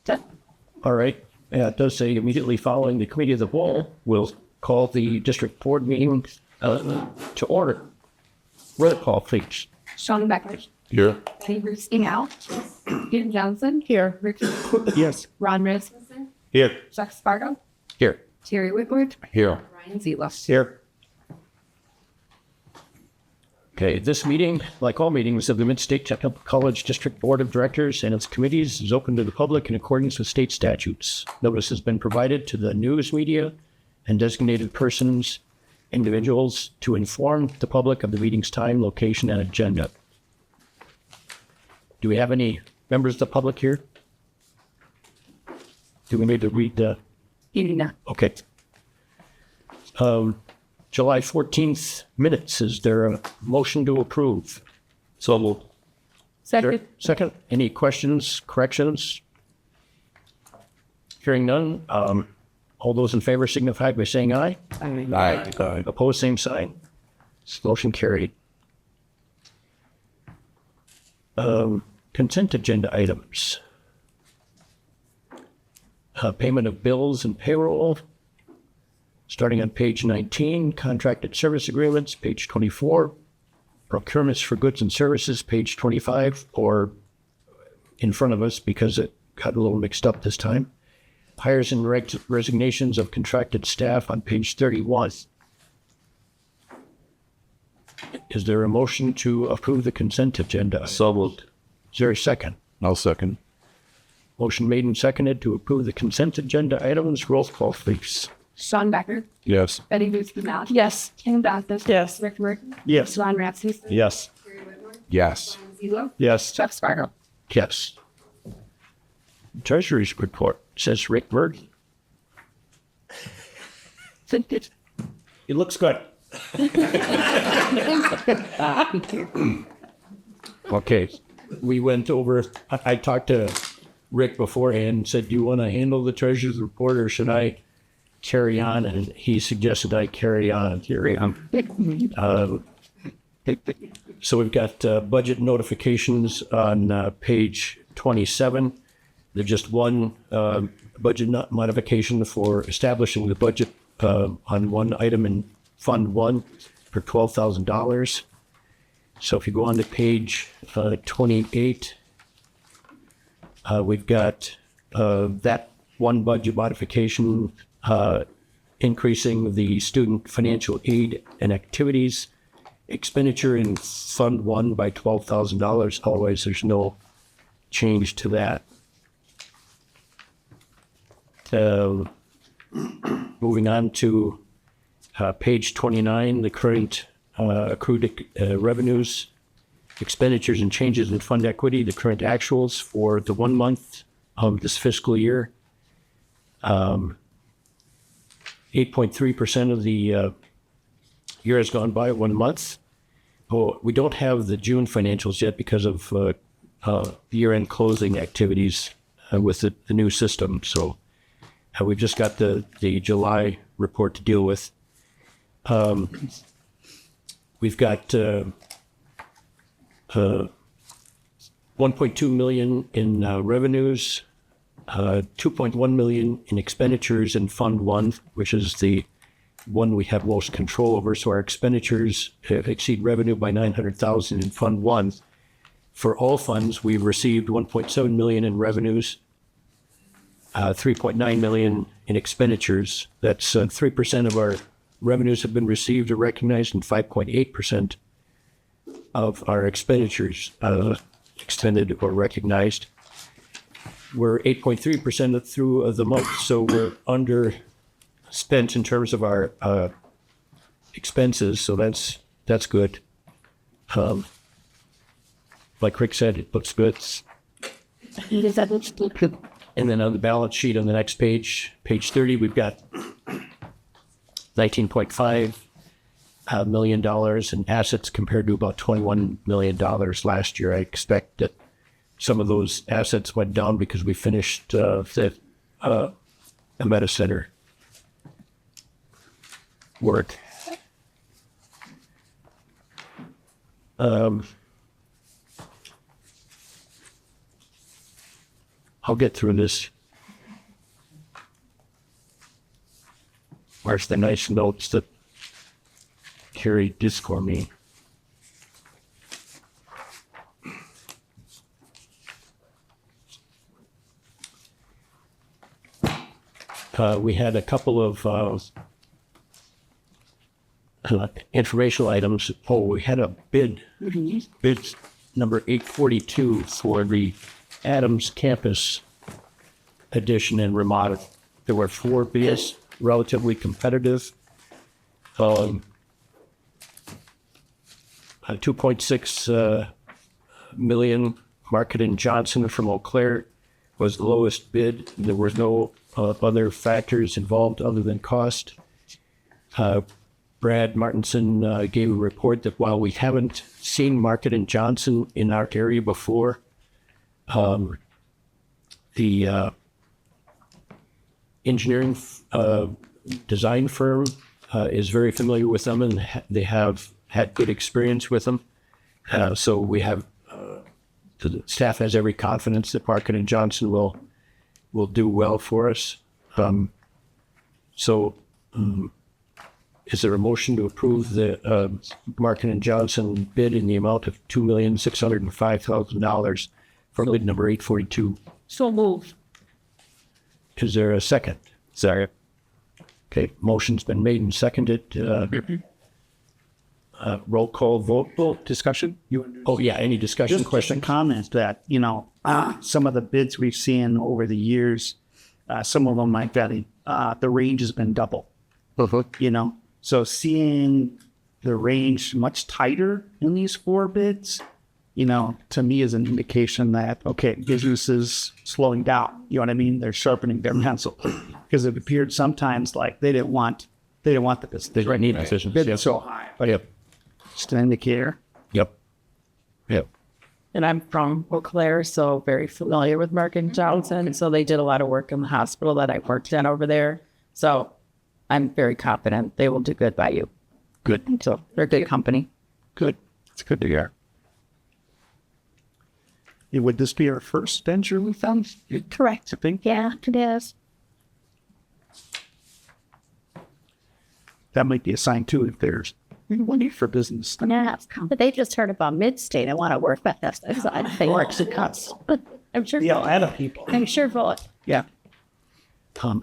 All right. Yeah, it does say immediately following the committee of the whole, we'll call the district board meeting to order. Roll call, please. Sean Becker. Here. Betty Bruce Enow. Peter Johnson. Here. Richard. Yes. Ron Rasmussen. Here. Chuck Spargo. Here. Terry Whitworth. Here. Ryan Zela. Here. Okay, this meeting, like all meetings of the Mid-State Technical College District Board of Directors and its committees, is open to the public in accordance with state statutes. Notice has been provided to the news media and designated persons, individuals, to inform the public of the meeting's time, location, and agenda. Do we have any members of the public here? Do we need to read the... Enow. Okay. July 14th minutes. Is there a motion to approve? So moved. Second. Second. Any questions, corrections? Hearing none. All those in favor signify by saying aye. Aye. Opposed, same sign. Motion carried. Consent agenda items. Payment of bills and payroll. Starting on page 19, contracted service agreements, page 24, procurements for goods and services, page 25, or in front of us because it got a little mixed up this time. Hires and resignations of contracted staff on page 31. Is there a motion to approve the consent agenda? So moved. Is there a second? I'll second. Motion made and seconded to approve the consent agenda items. Roll call, please. Sean Becker. Yes. Betty Bruce Enow. Yes. Kim Johnson. Yes. Rick Morton. Yes. Ron Rasmussen. Yes. Terry Whitworth. Yes. Ryan Zela. Yes. Chuck Spargo. Yes. Treasury's report says Rick Bird. It looks good. Okay. We went over, I talked to Rick beforehand and said, do you want to handle the treasurer's report or should I carry on? And he suggested I carry on. So we've got budget notifications on page 27. There's just one budget modification for establishing the budget on one item in Fund 1 for $12,000. So if you go on to page 28, we've got that one budget modification increasing the student financial aid and activities expenditure in Fund 1 by $12,000. Otherwise, there's no change to that. Moving on to page 29, the current accrued revenues, expenditures, and changes in fund equity, the current actuals for the 1 month of this fiscal year. 8.3% of the year has gone by 1 month. Oh, we don't have the June financials yet because of year-end closing activities with the new system. So we've just got the July report to deal with. We've got 1.2 million in revenues, 2.1 million in expenditures in Fund 1, which is the one we have most control over. So our expenditures exceed revenue by 900,000 in Fund 1. For all funds, we've received 1.7 million in revenues, 3.9 million in expenditures. That's 3% of our revenues have been received or recognized, and 5.8% of our expenditures expended or recognized. We're 8.3% through the month, so we're underspent in terms of our expenses. So that's good. Like Rick said, it looks good. And then on the balance sheet on the next page, page 30, we've got $19.5 million in assets compared to about $21 million last year. I expect that some of those assets went down because we finished the Meta Center work. I'll get through this. Where's the nice notes that Carrie did for me? We had a couple of informational items. Oh, we had a bid number 842 for the Adams Campus addition and remodel. There were 4 bids, relatively competitive. 2.6 million. Market and Johnson from Eau Claire was the lowest bid. There were no other factors involved other than cost. Brad Martinson gave a report that while we haven't seen Market and Johnson in our area before, the engineering design firm is very familiar with them, and they have had good experience with them. So we have the staff has every confidence that Market and Johnson will do well for us. Is there a motion to approve the Market and Johnson bid in the amount of $2,605,000 for bid number 842? So moved. Is there a second? Second. Okay, motion's been made and seconded. Roll call vote. Discussion? Any discussion? Just Question? a comment that, some of the bids we've seen over the years, some of them like that, the range has been double, So seeing the range much tighter in these 4 bids, to me is an indication that, okay, business is slowing down. You know what I mean? They're sharpening their pencil because it appeared sometimes like they didn't want the business. They need decisions. Bid so high. Yep. Just an indicator. Yep. And I'm from Eau Claire, so very familiar with Market Johnson. So they did a lot of work in the hospital that I worked at over there. So I'm very confident they will do good by you. Good. So they're a good company. Good. It's good to hear. Would this be our first venture with them? Correct. I think Yeah, it is. that might be a sign too if there's money for business. Yeah, but they just heard about Midstate. I want to work with us. So I think Works it cuts. I'm sure. Yeah, a lot of people. I'm sure vote. Yeah.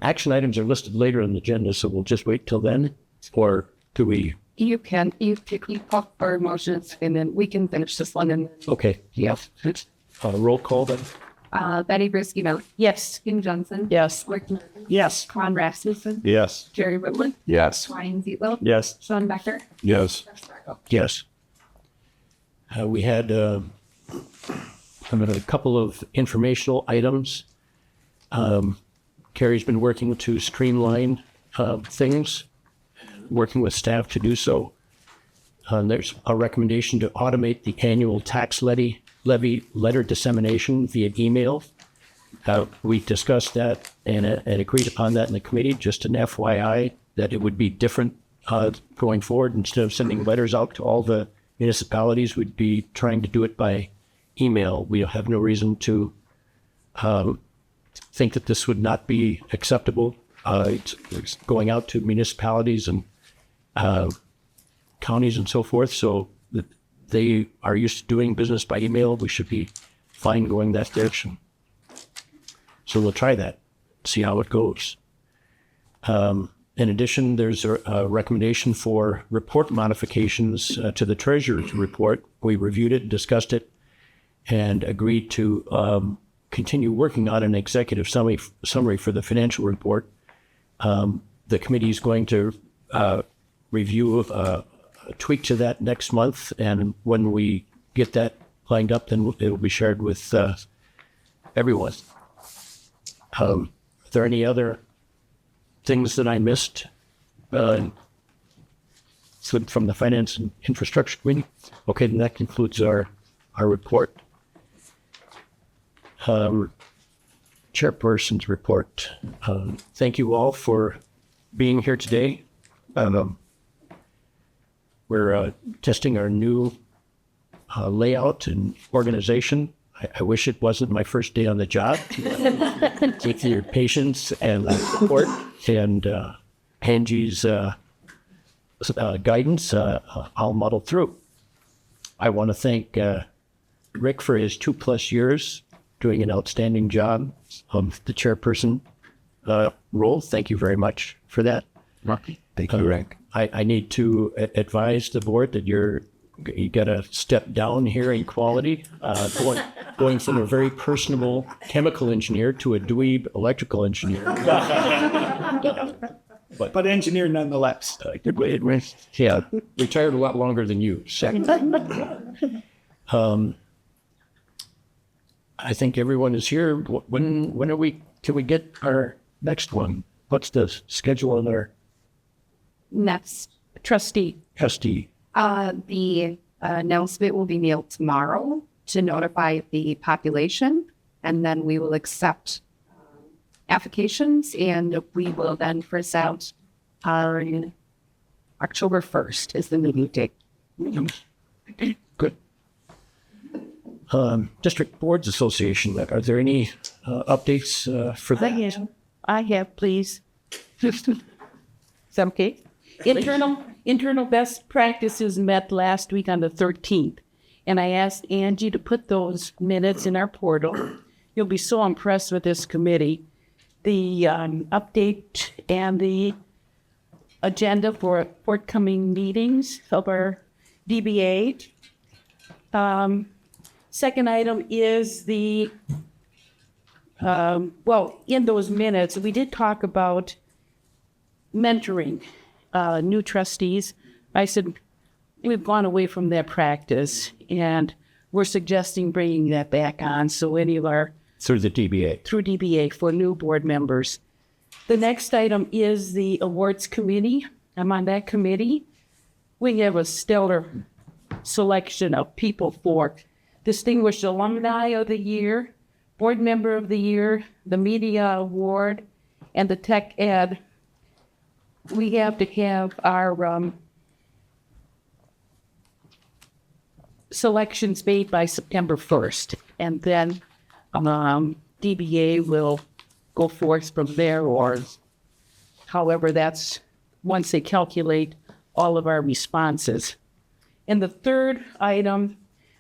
Action items are listed later on the agenda, so we'll just wait till then, or do we? You pop our motions and then we can finish this one. And Okay. yes. Roll call then. Betty Brisky, yes. Kim Johnson. Yes. Rick Murphy. Yes. Ron Rasmussen. Yes. Jerry Whitman. Yes. Ryan Zietlow. Yes. Sean Becker. Yes. Yes. We had a couple of informational items. Carrie's been working to streamline things, working with staff to do so. There's a recommendation to automate the annual tax levy letter dissemination via email. We discussed that and agreed upon that in the committee. Just an FYI that it would be different going forward. Instead of sending letters out to all the municipalities, we'd be trying to do it by email. We have no reason to think that this would not be acceptable. It's going out to municipalities and counties and so forth, so that they are used to doing business by email. We should be fine going that direction. So we'll try that, see how it goes. In addition, there's a recommendation for report modifications to the treasurer's report. We reviewed it, discussed it, and agreed to continue working on an executive summary for the financial report. The committee is going to review a tweak to that next month, and when we get that lined up, then it will be shared with everyone. Are there any other things that I missed from the Finance and Infrastructure Committee? Okay, then that concludes our report. Chairperson's report. Thank you all for being here today. We're testing our new layout and organization. I wish it wasn't my first day on the job. With your patience and support and Angie's guidance, I'll muddle through. I want to thank Rick for his 2+ years doing an outstanding job of the chairperson role. Thank you very much for that. Thank you, Rick. I need to advise the board that you got to step down here in quality, going from a very personable chemical engineer to a dweeb electrical engineer. But engineer nonetheless. Yeah, retired a lot longer than you. I think everyone is here. When are we? Can we get our next one? What's the schedule on our Next, trustee, trustee? the announcement will be mailed tomorrow to notify the population, and then we will accept applications, and we will then present on October 1st is the meeting date. Good. District Boards Association, are there any updates for that? I have, please. Is that okay? Internal best practices met last week on the 13th, and I asked Angie to put those minutes in our portal. You'll be so impressed with this committee. The update and the agenda for forthcoming meetings of our DBA. Second item is the, in those minutes, we did talk about mentoring new trustees. I said, we've gone away from that practice, and we're suggesting bringing that back on. So any of our Through the DBA. through DBA for new board members. The next item is the awards committee. I'm on that committee. We have a stellar selection of people for Distinguished Alumni of the Year, Board Member of the Year, the Media Award, and the Tech Ed. We have to have our selections made by September 1st, and then DBA will go forth from there, or however that's once they calculate all of our responses. And the third item,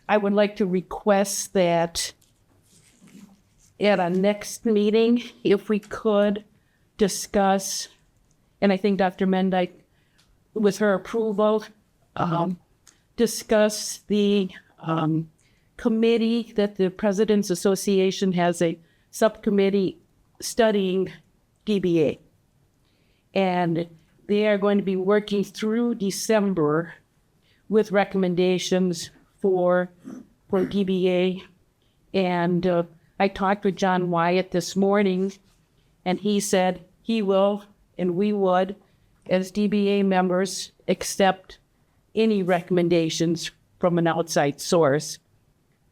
I would like to request that at our next meeting, if we could discuss, and I think Dr. Mendyke, with her approval, discuss the committee that the President's Association has a subcommittee studying DBA. And they are going to be working through December with recommendations for DBA. And I talked with John Wyatt this morning, and he said he will, and we would, as DBA members, accept any recommendations from an outside source,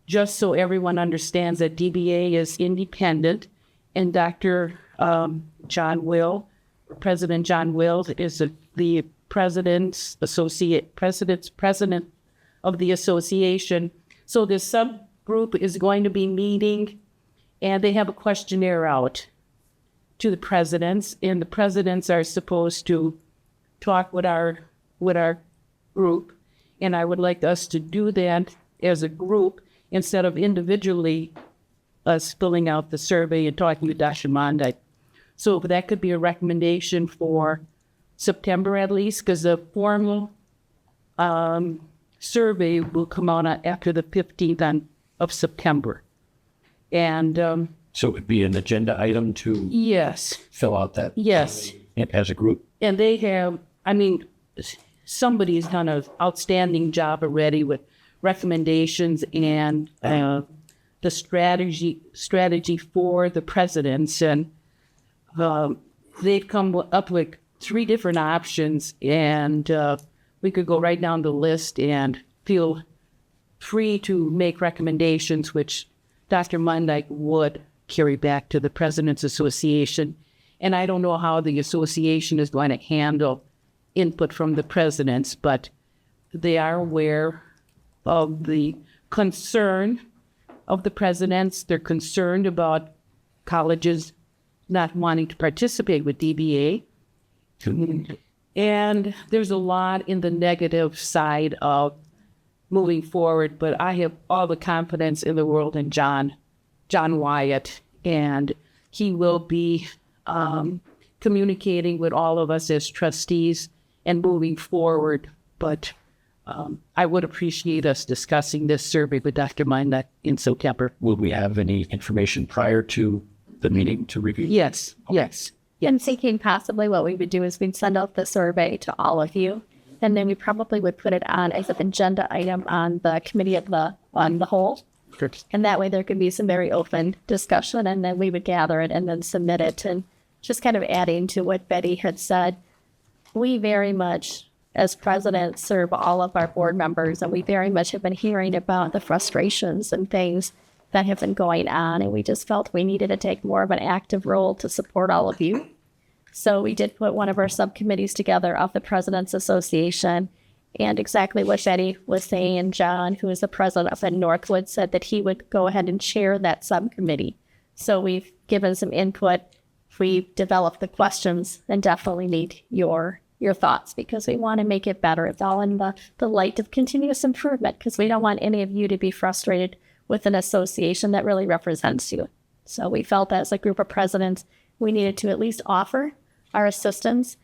just so everyone understands that DBA is independent, and Dr. John Will, President John Will, is the president of the association. So this subgroup is going to be meeting, and they have a questionnaire out to the presidents, and the presidents are supposed to talk with our group, and I would like us to do that as a group instead of individually us filling out the survey and talking to Dr. Monday. So that could be a recommendation for September at least, because the formal survey will come out after the 15th of September. And So it would be an agenda item to yes, fill out that yes. as a group. And they have, I mean, somebody's done an outstanding job already with recommendations and the strategy for the presidents. And they've come up with 3 different options, and we could go right down the list and feel free to make recommendations, which Dr. Mondyke would carry back to the President's Association. And I don't know how the association is going to handle input from the presidents, but they are aware of the concern of the presidents. They're concerned about colleges not wanting to participate with DBA. And there's a lot in the negative side of moving forward, but I have all the confidence in the world in John Wyatt, and he will be communicating with all of us as trustees and moving forward. But I would appreciate us discussing this survey with Dr. Minot in September. Will we have any information prior to the meeting to review? Yes, yes. I'm thinking possibly what we would do is we'd send out the survey to all of you, and then we probably would put it on as an agenda item on the committee on the whole. And that way there could be some very open discussion, and then we would gather it and then submit it. And just kind of adding to what Betty had said, we very much, as president, serve all of our board members, and we very much have been hearing about the frustrations and things that have been going on, and we just felt we needed to take more of an active role to support all of you. So we did put one of our subcommittees together of the President's Association, and exactly what Betty was saying, John, who is the president up in Northwood, said that he would go ahead and chair that subcommittee. So we've given some input. We developed the questions, and definitely need your thoughts, because we want to make it better. It's all in the light of continuous improvement, because we don't want any of you to be frustrated with an association that really represents you. So we felt as a group of presidents, we needed to at least offer our assistants.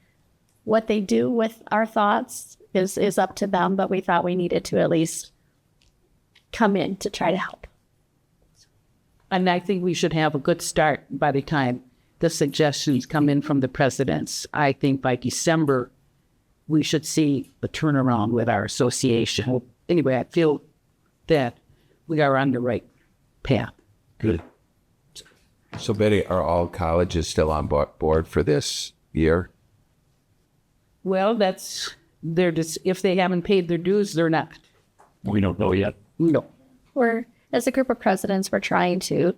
What they do with our thoughts is up to them, but we thought we needed to at least come in to try to help. And I think we should have a good start by the time the suggestions come in from the presidents. I think by December, we should see a turnaround with our association. Anyway, I feel that we are on the right path. Good. So Betty, are all colleges still on board for this year? Well, they're just, if they haven't paid their dues, they're not. We don't know yet. No. As a group of presidents, we're trying to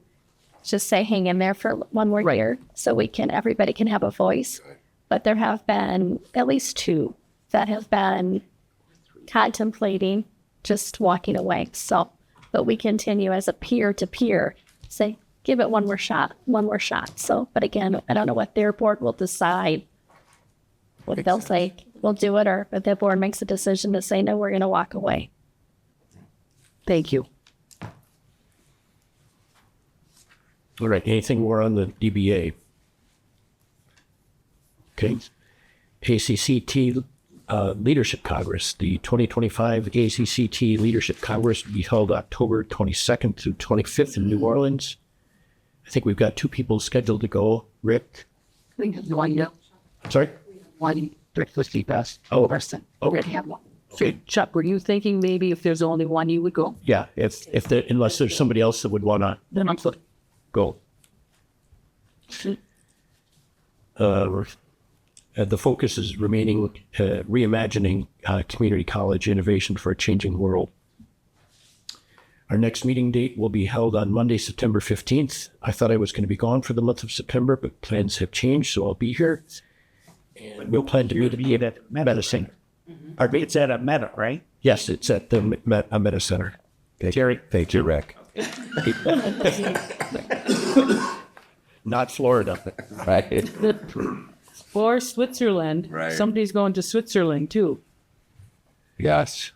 just say hang in there for one more year so everybody can have a voice. But there have been at least 2 that have been contemplating just walking away. So, but we continue as a peer to peer, say, give it one more shot. So, but again, I don't know what their board will decide. What they'll say, we'll do it, or if their board makes a decision to say, no, we're going to walk away. Thank you. All right, anything more on the DBA? Okay. ACCT Leadership Congress. The 2025 ACCT Leadership Congress will be held October 22nd through 25th in New Orleans. I think we've got 2 people scheduled to go. Rick? Sorry? Oh, Person. okay. Have one. So, Chuck, were you thinking maybe if there's only one, you would go? Yeah, unless there's somebody else that would want to Then I'm good. go. The focus is reimagining community college innovation for a changing world. Our next meeting date will be held on Monday, September 15th. I thought I was going to be gone for the month of September, but plans have changed, so I'll be here. And we'll plan to be at Meta Center. It's at a Meta, right? Yes, it's at the Meta Center. Jerry? Thank you, Rick. Not Florida. Right. Or Switzerland. Right. Somebody's going to Switzerland, too. Yes.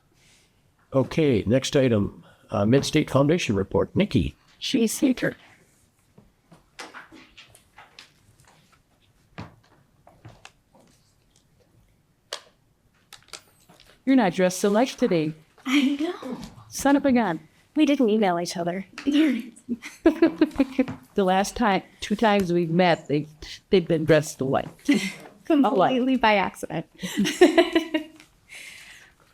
Okay, next item, Mid-State Foundation report. Nikki. She's here. You're not dressed so much today. I know. Son of a gun. We didn't email each other. The last 2 times we've met, they've been dressed alike. Completely by accident.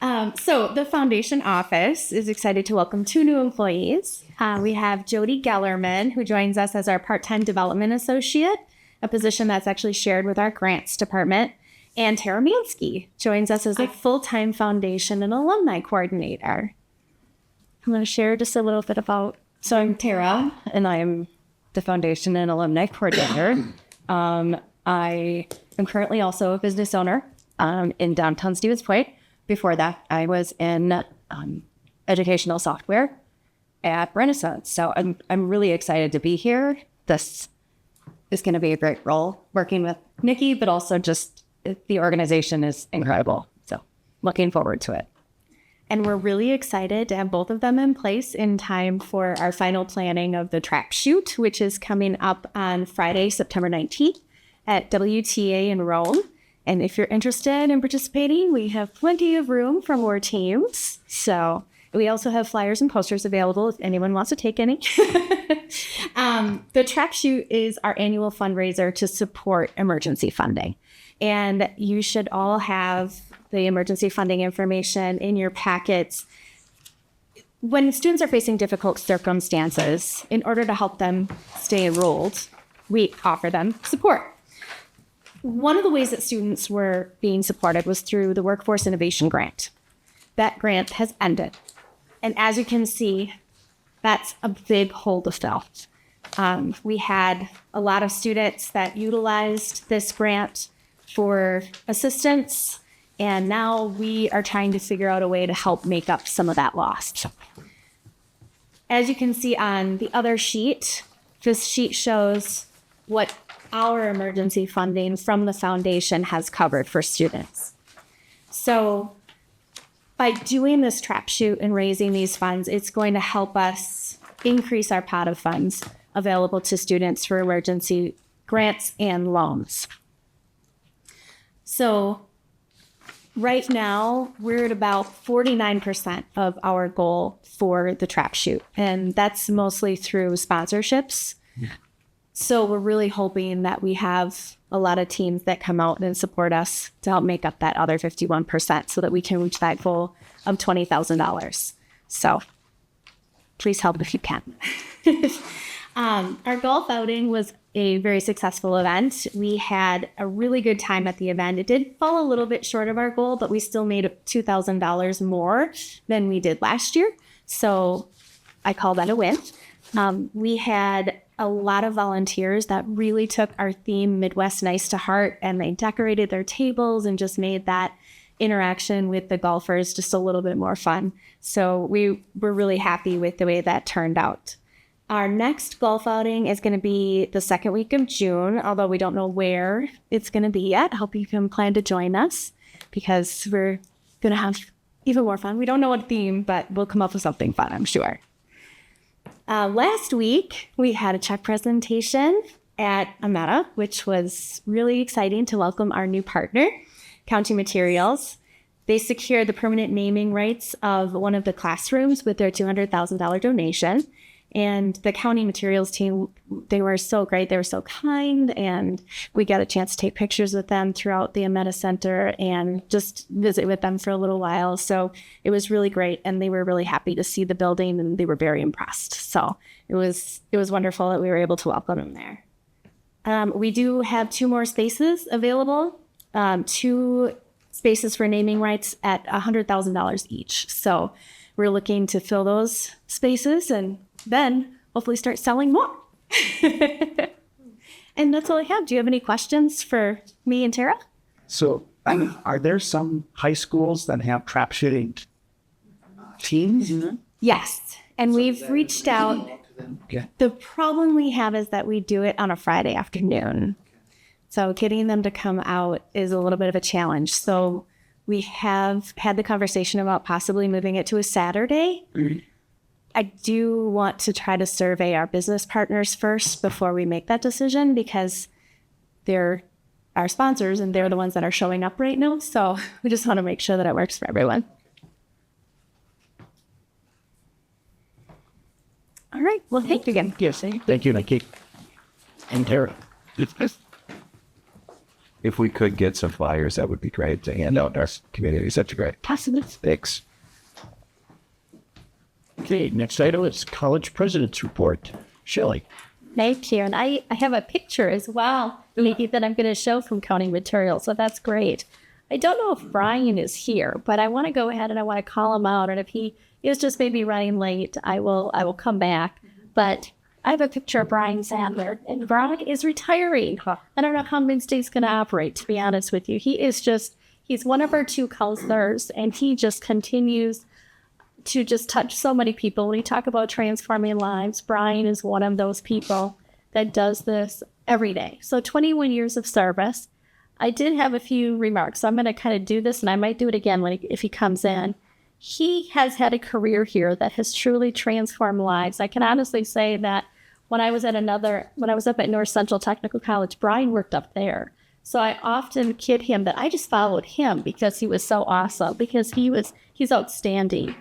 So the foundation office is excited to welcome 2 new employees. We have Jody Gellerman, who joins us as our part-time development associate, a position that's actually shared with our grants department. And Tara Mansky joins us as a full-time foundation and alumni coordinator. I'm going to share just a little bit about. So I'm Tara, and I am the foundation and alumni coordinator. I am currently also a business owner in downtown Stevens Point. Before that, I was in educational software. at Renaissance. So I'm really excited to be here. This is going to be a great role working with Nikki, but also just the organization is incredible. So looking forward to it. And we're really excited to have both of them in place in time for our final planning of the track shoot, which is coming up on Friday, September 19th at WTA in Rome. And if you're interested in participating, we have plenty of room for more teams. So we also have flyers and posters available if anyone wants to take any. The track shoot is our annual fundraiser to support emergency funding. And you should all have the emergency funding information in your packets. When students are facing difficult circumstances, in order to help them stay enrolled, we offer them support. One of the ways that students were being supported was through the Workforce Innovation Grant. That grant has ended. And as you can see, that's a big hole to fill. We had a lot of students that utilized this grant for assistance, and now we are trying to figure out a way to help make up some of that loss. As you can see on the other sheet, this sheet shows what our emergency funding from the foundation has covered for students. So by doing this trap shoot and raising these funds, it's going to help us increase our pot of funds available to students for emergency grants and loans. So right now, we're at about 49% of our goal for the trap shoot, and that's mostly through sponsorships. So we're really hoping that we have a lot of teams that come out and support us to help make up that other 51% so that we can reach that goal of $20,000. So please help if you can. Our golf outing was a very successful event. We had a really good time at the event. It did fall a little bit short of our goal, but we still made $2,000 more than we did last year. So I call that a win. We had a lot of volunteers that really took our theme Midwest Nice to heart, and they decorated their tables and just made that interaction with the golfers just a little bit more fun. So we were really happy with the way that turned out. Our next golf outing is going to be the second week of June, although we don't know where it's going to be yet. I hope you can plan to join us because we're going to have even more fun. We don't know what theme, but we'll come up with something fun, I'm sure. Last week, we had a check presentation at Ameta, which was really exciting to welcome our new partner, County Materials. They secured the permanent naming rights of one of the classrooms with their $200,000 donation. And the County Materials team, they were so great. They were so kind. And we got a chance to take pictures with them throughout the Ameta Center and just visit with them for a little while. So it was really great. And they were really happy to see the building and they were very impressed. So it was wonderful that we were able to welcome them there. We do have 2 more spaces available, 2 spaces for naming rights at $100,000 each. So we're looking to fill those spaces and then hopefully start selling more. And that's all I have. Do you have any questions for me and Tara? So are there some high schools that have trap shooting teams? Yes. And we've reached out. Okay. The problem we have is that we do it on a Friday afternoon. So getting them to come out is a little bit of a challenge. So we have had the conversation about possibly moving it to a Saturday. Mm-hmm. I do want to try to survey our business partners first before we make that decision because they're our sponsors and they're the ones that are showing up right now. So we just want to make sure that it works for everyone. All right. Well, thank you again. Yes, thank you, Nikki. And Tara. If we could get some flyers, that would be great to hand out in our community. Such a great. Possibly. Thanks. Okay, next item is College President's Report. Shelley. Thank you. And I have a picture as well, Nikki, that I'm going to show from County Materials. So that's great. I don't know if Brian is here, but I want to go ahead and I want to call him out. And if he is just maybe running late, I will come back. But I have a picture of Brian Sandler, and Brian is retiring. I don't know how Mid-State's going to operate, to be honest with you. He's one of our 2 counselors, and he just continues to just touch so many people. When you talk about transforming lives, Brian is one of those people that does this every day. So 21 years of service. I did have a few remarks. So I'm going to kind of do this, and I might do it again if he comes in. He has had a career here that has truly transformed lives. I can honestly say that when I was up at North Central Technical College, Brian worked up there. So I often kid him that I just followed him because he was so awesome, because he's outstanding.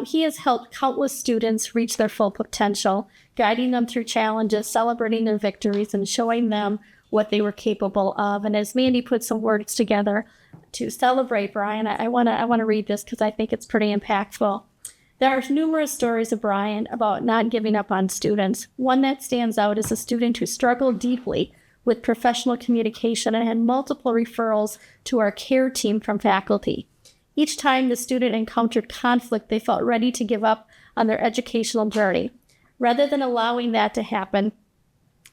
He has helped countless students reach their full potential, guiding them through challenges, celebrating their victories, and showing them what they were capable of. And as Mandy put some words together to celebrate Brian, I want to read this because I think it's pretty impactful. There are numerous stories of Brian about not giving up on students. One that stands out is a student who struggled deeply with professional communication and had multiple referrals to our care team from faculty. Each time the student encountered conflict, they felt ready to give up on their educational journey. Rather than allowing that to happen,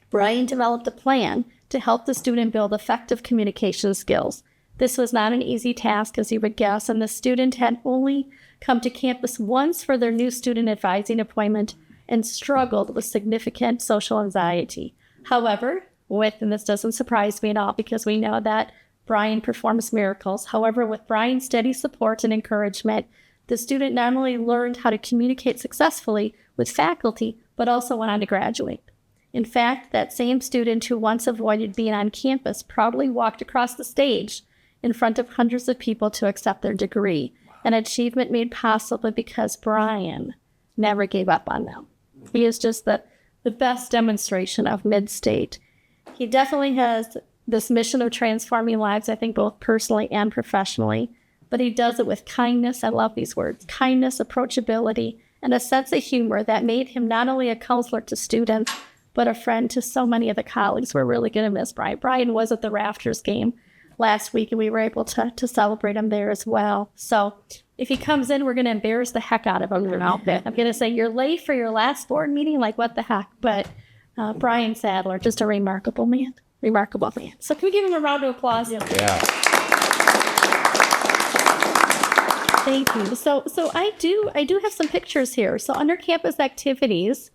Brian developed a plan to help the student build effective communication skills. This was not an easy task, as you would guess, and the student had only come to campus once for their new student advising appointment and struggled with significant social anxiety. However, and this doesn't surprise me at all because we know that Brian performs miracles. However, with Brian's steady support and encouragement, the student not only learned how to communicate successfully with faculty, but also went on to graduate. In fact, that same student who once avoided being on campus proudly walked across the stage in front of hundreds of people to accept their degree, an achievement made possible because Brian never gave up on them. He is just the best demonstration of Mid-State. He definitely has this mission of transforming lives, I think, both personally and professionally, but he does it with kindness. I love these words: kindness, approachability, and a sense of humor that made him not only a counselor to students, but a friend to so many of the colleagues. We're really going to miss Brian. Brian was at the Rafters game last week, and we were able to celebrate him there as well. So if he comes in, we're going to embarrass the heck out of him. I'm going to say, you're late for your last board meeting? Like, what the heck? But Brian Sadler, just a remarkable man. Remarkable man. So can we give him a round of applause? Yeah. Thank you. So I do have some pictures here. So under campus activities,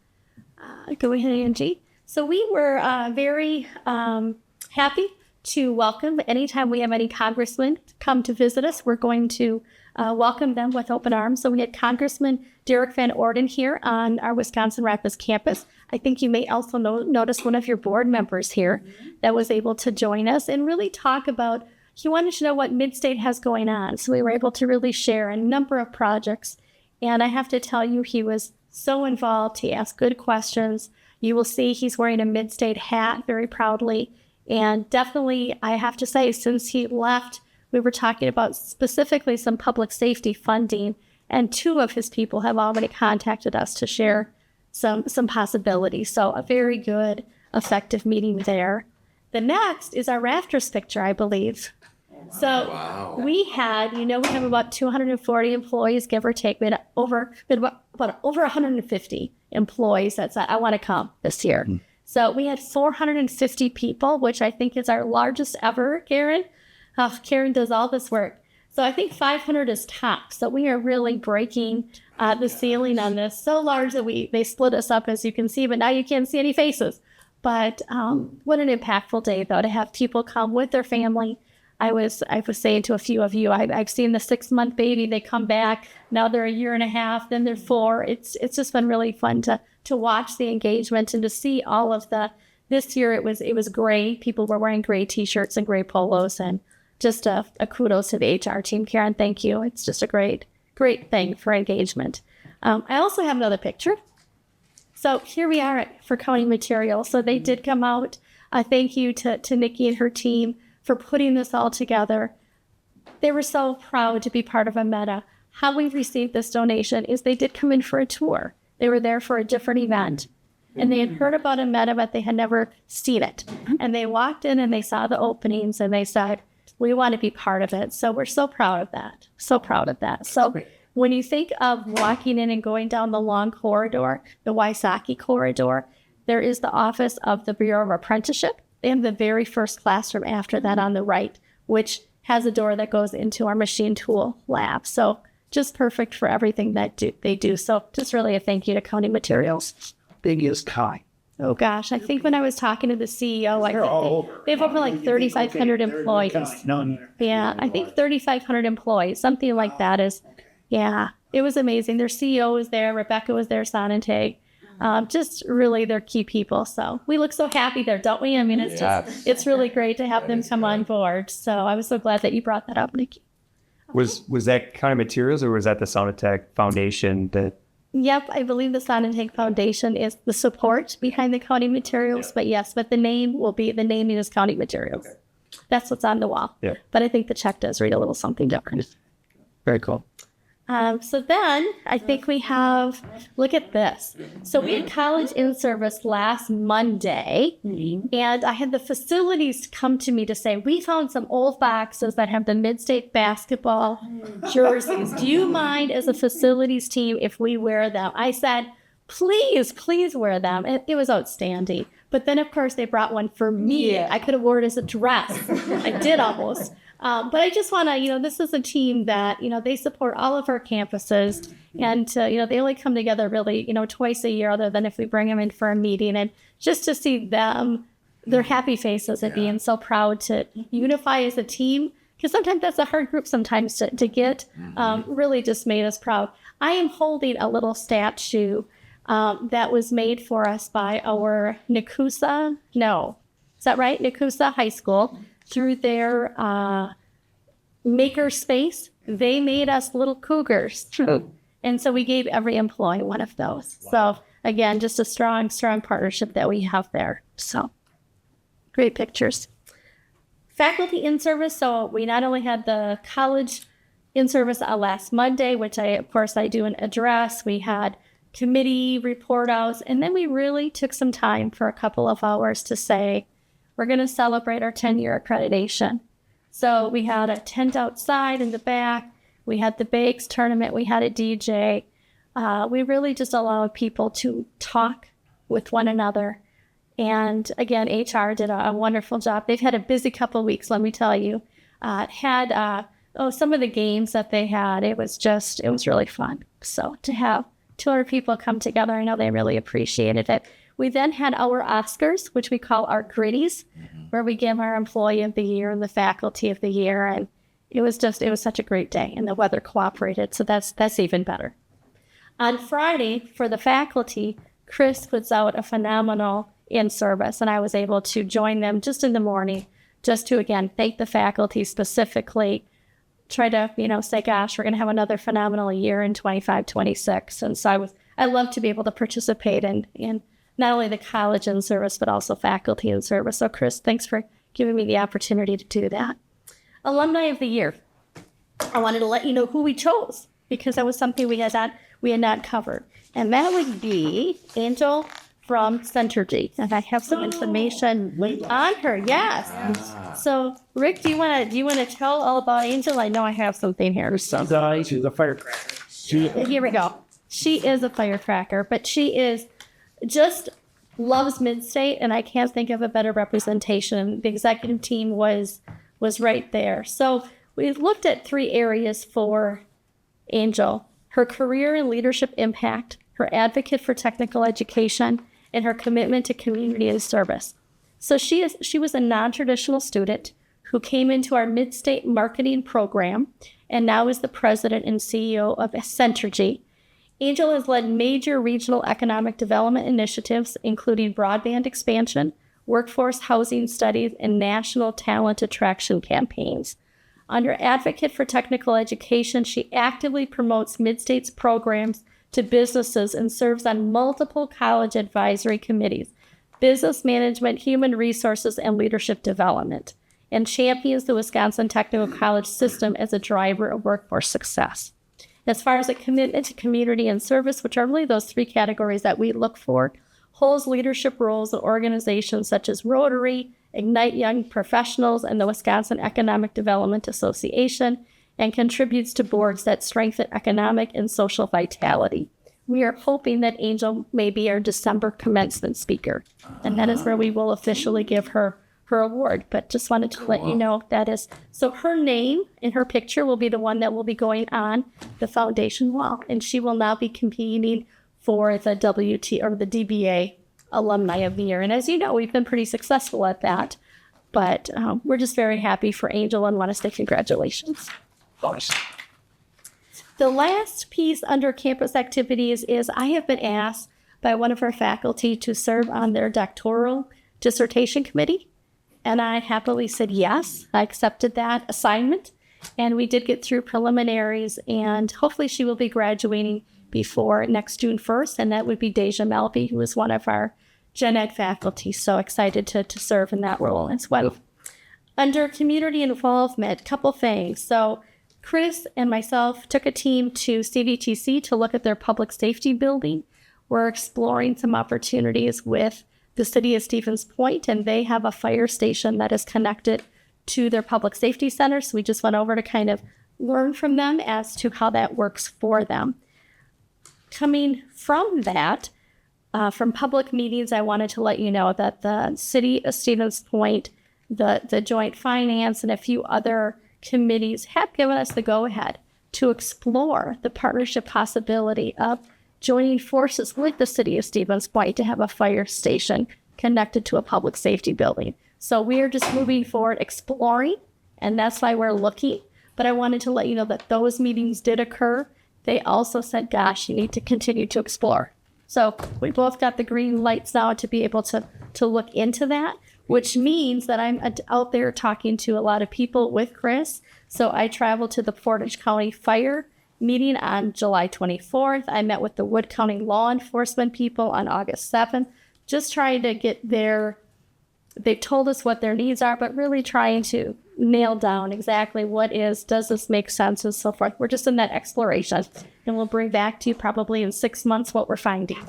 go ahead, Angie. So we were very happy to welcome anytime we have any congressmen come to visit us. We're going to welcome them with open arms. So we had Congressman Derek Van Orden here on our Wisconsin Rapids campus. I think you may also notice one of your board members here that was able to join us and really talk about, he wanted to know what Mid-State has going on. So we were able to really share a number of projects. And I have to tell you, he was so involved. He asked good questions. You will see he's wearing a Mid-State hat very proudly. And definitely, I have to say, since he left, we were talking about specifically some public safety funding, and two of his people have already contacted us to share some possibilities. So a very good, effective meeting there. The next is our Rafters picture, I believe. So we had, we have about 240 employees, give or take. We had over 150 employees that said, I want to come this year. So we had 450 people, which I think is our largest ever, Karen. Karen does all this work. So I think 500 is top. So we are really breaking the ceiling on this. So large that they split us up, as you can see, but now you can't see any faces. But what an impactful day, though, to have people come with their family. I was saying to a few of you, I've seen the 6-month baby. They come back. Now they're a year and a half. Then they're 4. It's just been really fun to watch the engagement and to see all of the. This year it was gray. People were wearing gray T-shirts and gray polos, and just a kudos to the HR team, Karen. Thank you. It's just a great thing for engagement. I also have another picture. So here we are for County Material. So they did come out. Thank you to Nikki and her team for putting this all together. They were so proud to be part of Ameta. How we received this donation is they did come in for a tour. They were there for a different event. And they had heard about Ameta, but they had never seen it. And they walked in and they saw the openings and they said, we want to be part of it. So we're so proud of that. So proud of that. So when you think of walking in and going down the long corridor, the Wysocki corridor, there is the office of the Bureau of Apprenticeship and the very first classroom after that on the right, which has a door that goes into our machine tool lab. So just perfect for everything that they do. So just really a thank you to County Materials. Biggest Kai. Oh gosh, I think when I was talking to the CEO, I think they have over like 3,500 employees. No. Yeah, I think 3,500 employees, something like that is, yeah, it was amazing. Their CEO was there, Rebecca was there, Sonintag. Just really they're key people. So we look so happy there, don't we? I mean, it's just, it's really great to have them come on board. So I was so glad that you brought that up, Nikki. Was that County Materials or was that the Sonitech Foundation that? Yep, I believe the Sonintag Foundation is the support behind the County Materials, but yes, but the name will be, the naming is County Materials. That's what's on the wall. Yeah. But I think the check does read a little something different. Very cool. So then I think we have, look at this. So we had college in service last Monday, and I had the facilities come to me to say, we found some old boxes that have the Mid-State basketball jerseys. Do you mind as a facilities team if we wear them? I said, please wear them. It was outstanding. But then, of course, they brought one for me. Yeah. I could have worn it as a dress. I did almost. But I just want to, this is a team that, they support all of our campuses. And, they only come together really, twice a year other than if we bring them in for a meeting. And just to see them, their happy faces and being so proud to unify as a team, because sometimes that's a hard group sometimes to get, really just made us proud. I am holding a little statue that was made for us by our Nakusa High School. Through their maker space, they made us little cougars. And so we gave every employee one of those. Wow. So again, just a strong partnership that we have there. So great pictures. Faculty in service. So we not only had the college in service last Monday, which I do an address. We had committee report outs. And then we really took some time for a couple of hours to say, we're going to celebrate our 10-year accreditation. So we had a tent outside in the back. We had the bakes tournament. We had a DJ. We really just allowed people to talk with one another. And again, HR did a wonderful job. They've had a busy couple of weeks, let me tell you. Some of the games that they had, it was really fun. So to have 200 people come together, I know they really appreciated it. We then had our Oscars, which we call our Gritties, where we give our Employee of the Year and the Faculty of the Year. And it was such a great day, and the weather cooperated, so that's even better. On Friday, for the faculty, Chris puts out a phenomenal in-service, and I was able to join them just in the morning, just to, again, thank the faculty specifically, try to, say, gosh, we're going to have another phenomenal year in 25-26. And so I love to be able to participate in not only the college in service, but also faculty in service. So Chris, thanks for giving me the opportunity to do that. Alumni of the Year. I wanted to let you know who we chose, because that was something we had not covered. And that would be Angel from Centergy. And I have some information on her. Yes. So Rick, do you want to tell all about Angel? I know I have something here. She's a firecracker. Here we go. She is a firecracker, but she is just loves Mid-State, and I can't think of a better representation. The executive team was right there. So we looked at 3 areas for Angel: her career and leadership impact, her advocate for technical education, and her commitment to community and service. So she was a non-traditional student who came into our Mid-State marketing program and now is the president and CEO of Centergy. Angel has led major regional economic development initiatives, including broadband expansion, workforce housing studies, and national talent attraction campaigns. Under Advocate for Technical Education, she actively promotes Mid-State's programs to businesses and serves on multiple college advisory committees, business management, human resources, and leadership development, and champions the Wisconsin Technical College system as a driver of workforce success. As far as a commitment to community and service, which are really those 3 categories that we look for, holds leadership roles in organizations such as Rotary, Ignite Young Professionals, and the Wisconsin Economic Development Association, and contributes to boards that strengthen economic and social vitality. We are hoping that Angel may be our December commencement speaker, and that is where we will officially give her her award. But just wanted to let you know that is, so her name and her picture will be the one that will be going on the foundation wall. And she will now be competing for the WT or the DBA Alumni of the Year. And as you know, we've been pretty successful at that. But we're just very happy for Angel and want to say congratulations. The last piece under campus activities is I have been asked by one of our faculty to serve on their doctoral dissertation committee. And I happily said yes. I accepted that assignment. And we did get through preliminaries. And hopefully she will be graduating before next June 1st. And that would be Deja Melby, who is one of our Gen Ed faculty. So excited to serve in that role as well. Under community involvement, couple things. So Chris and myself took a team to CVTC to look at their public safety building. We're exploring some opportunities with the city of Stevens Point, and they have a fire station that is connected to their public safety center. So we just went over to kind of learn from them as to how that works for them. Coming from that, from public meetings, I wanted to let you know that the city of Stevens Point, the joint finance, and a few other committees have given us the go-ahead to explore the partnership possibility of joining forces with the city of Stevens Point to have a fire station connected to a public safety building. So we are just moving forward, exploring, and that's why we're looking. But I wanted to let you know that those meetings did occur. They also said, gosh, you need to continue to explore. So we both got the green lights now to be able to look into that, which means that I'm out there talking to a lot of people with Chris. So I traveled to the Portage County Fire meeting on July 24th. I met with the Wood County law enforcement people on August 7th, just trying to get they've told us what their needs are, but really trying to nail down exactly does this make sense and so forth. We're just in that exploration, and we'll bring back to you probably in 6 months what we're finding,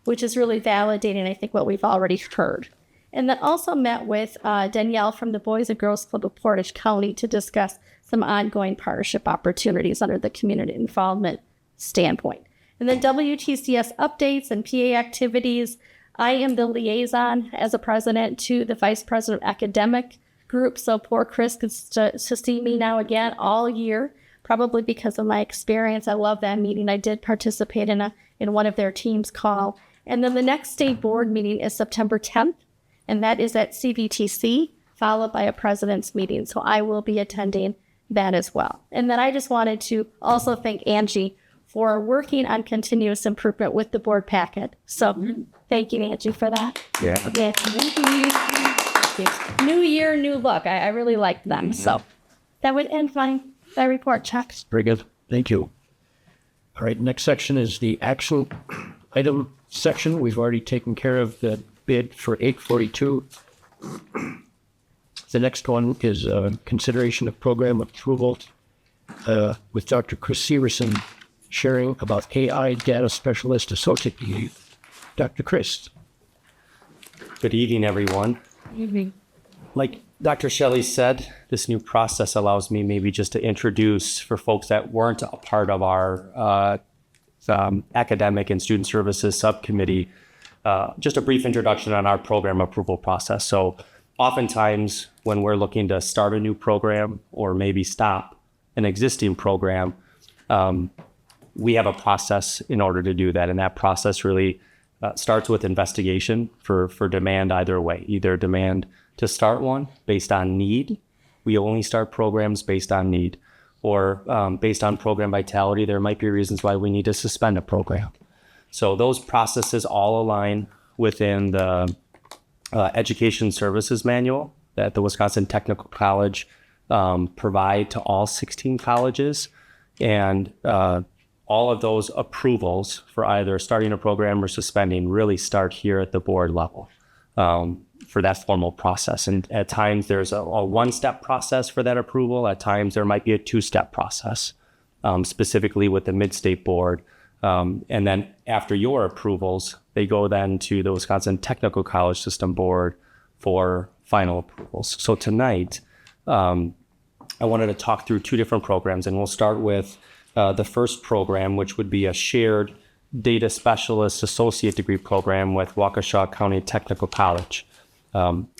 which is really validating, I think, what we've already heard. And then also met with Danielle from the Boys and Girls Club of Portage County to discuss some ongoing partnership opportunities under the community involvement standpoint. And then WTCS updates and PA activities. I am the liaison as a president to the vice president of academic group. So poor Chris gets to see me now again all year, probably because of my experience. I love that meeting. I did participate in one of their teams call. And then the next state board meeting is September 10th, and that is at CVTC, followed by a president's meeting. So I will be attending that as well. And then I just wanted to also thank Angie for working on continuous improvement with the board packet. So thank you, Angie, for that. Yeah. New year, new look. I really liked them. So that would end my report, Chuck. Very good. Thank you. All right, next section is the action item section. We've already taken care of the bid for 842. The next one is consideration of program approval with Dr. Chris Severson sharing about AI Data Specialist Associate. Dr. Chris. Good evening, everyone. Evening. Like Dr. Shelley said, this new process allows me maybe just to introduce for folks that weren't a part of our academic and student services subcommittee, just a brief introduction on our program approval process. So oftentimes when we're looking to start a new program or maybe stop an existing program, we have a process in order to do that. And that process really starts with investigation for demand either way, either demand to start one based on need. We only start programs based on need, or based on program vitality. There might be reasons why we need to suspend a program. So those processes all align within the Education Services Manual that the Wisconsin Technical College provide to all 16 colleges. And all of those approvals for either starting a program or suspending really start here at the board level for that formal process. And at times there's a one-step process for that approval. At times there might be a two-step process, specifically with the Mid-State Board. And then after your approvals, they go then to the Wisconsin Technical College System Board for final approvals. So tonight, I wanted to talk through two different programs, and we'll start with the first program, which would be a shared data specialist associate degree program with Waukesha County Technical College.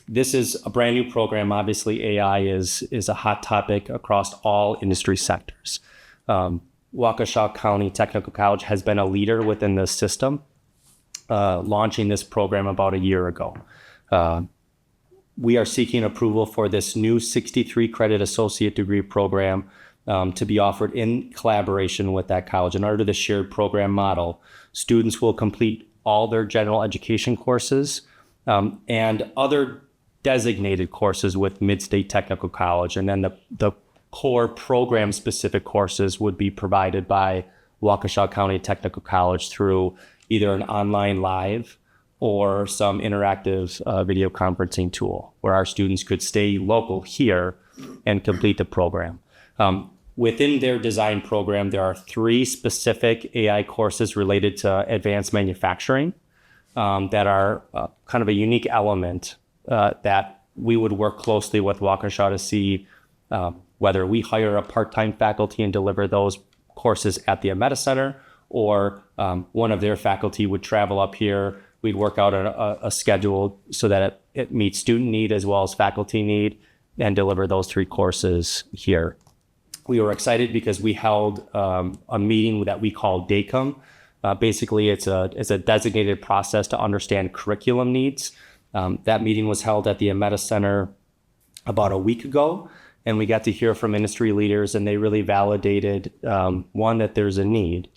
This is a brand new program. Obviously, AI is a hot topic across all industry sectors. Waukesha County Technical College has been a leader within this system, launching this program about a year ago. We are seeking approval for this new 63 credit associate degree program to be offered in collaboration with that college. And under the shared program model, students will complete all their general education courses and other designated courses with Mid-State Technical College. And then the core program specific courses would be provided by Waukesha County Technical College through either an online live or some interactive video conferencing tool where our students could stay local here and complete the program. Within their design program, there are 3 specific AI courses related to advanced manufacturing that are kind of a unique element that we would work closely with Waukesha to see whether we hire a part-time faculty and deliver those courses at the Ameta Center, or one of their faculty would travel up here. We'd work out a schedule so that it meets student need as well as faculty need and deliver those 3 courses here. We were excited because we held a meeting that we call DACOM. Basically, it's a designated process to understand curriculum needs. That meeting was held at the Ameta Center about a week ago, and we got to hear from industry leaders, and they really validated, 1, that there's a need,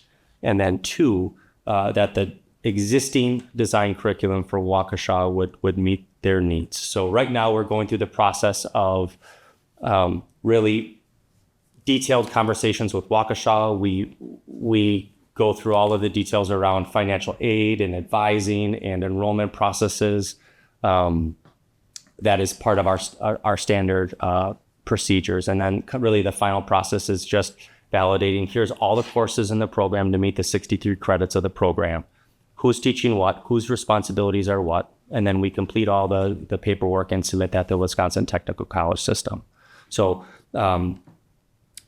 and then 2, that the existing design curriculum for Waukesha would meet their needs. So right now we're going through the process of really detailed conversations with Waukesha. We go through all of the details around financial aid and advising and enrollment processes. That is part of our standard procedures. And then really the final process is just validating, here's all the courses in the program to meet the 63 credits of the program. Who's teaching what, whose responsibilities are what, and then we complete all the paperwork and submit that to the Wisconsin Technical College system. So,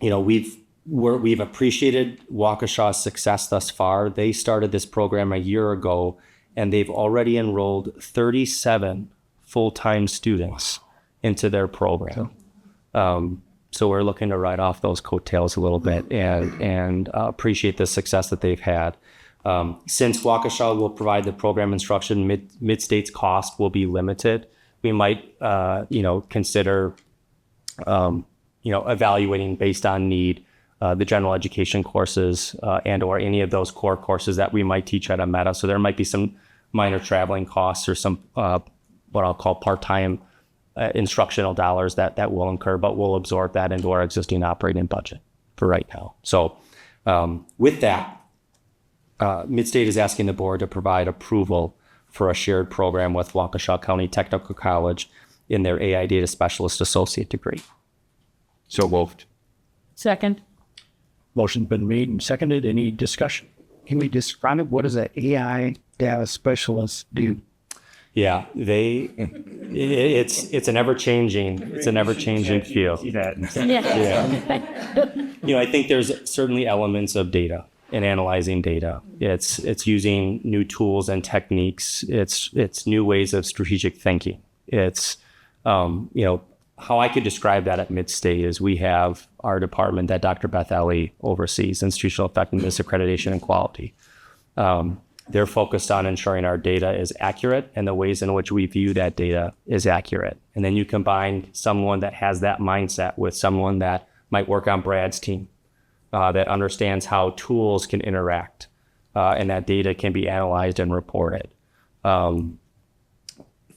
we've appreciated Waukesha's success thus far. They started this program a year ago, and they've already enrolled 37 full-time students into their program. So we're looking to ride off those coattails a little bit and appreciate the success that they've had. Since Waukesha will provide the program instruction, Mid-State's cost will be limited. We might, consider, evaluating based on need the general education courses and or any of those core courses that we might teach at Ameta. So there might be some minor traveling costs or some what I'll call part-time instructional dollars that we'll incur, but we'll absorb that into our existing operating budget for right now. So with that, Mid-State is asking the board to provide approval for a shared program with Waukesha County Technical College in their AI Data Specialist Associate degree. So moved. Second. Motion's been made and seconded. Any discussion? Can we describe what does an AI data specialist do? Yeah, it's an ever-changing field. Yeah. I think there's certainly elements of data and analyzing data. It's using new tools and techniques. It's new ways of strategic thinking. It's how I could describe that at Mid-State is we have our department that Dr. Beth Ellie oversees, Institutional Effectiveness, Accreditation, and Quality. They're focused on ensuring our data is accurate and the ways in which we view that data is accurate. And then you combine someone that has that mindset with someone that might work on Brad's team, that understands how tools can interact and that data can be analyzed and reported.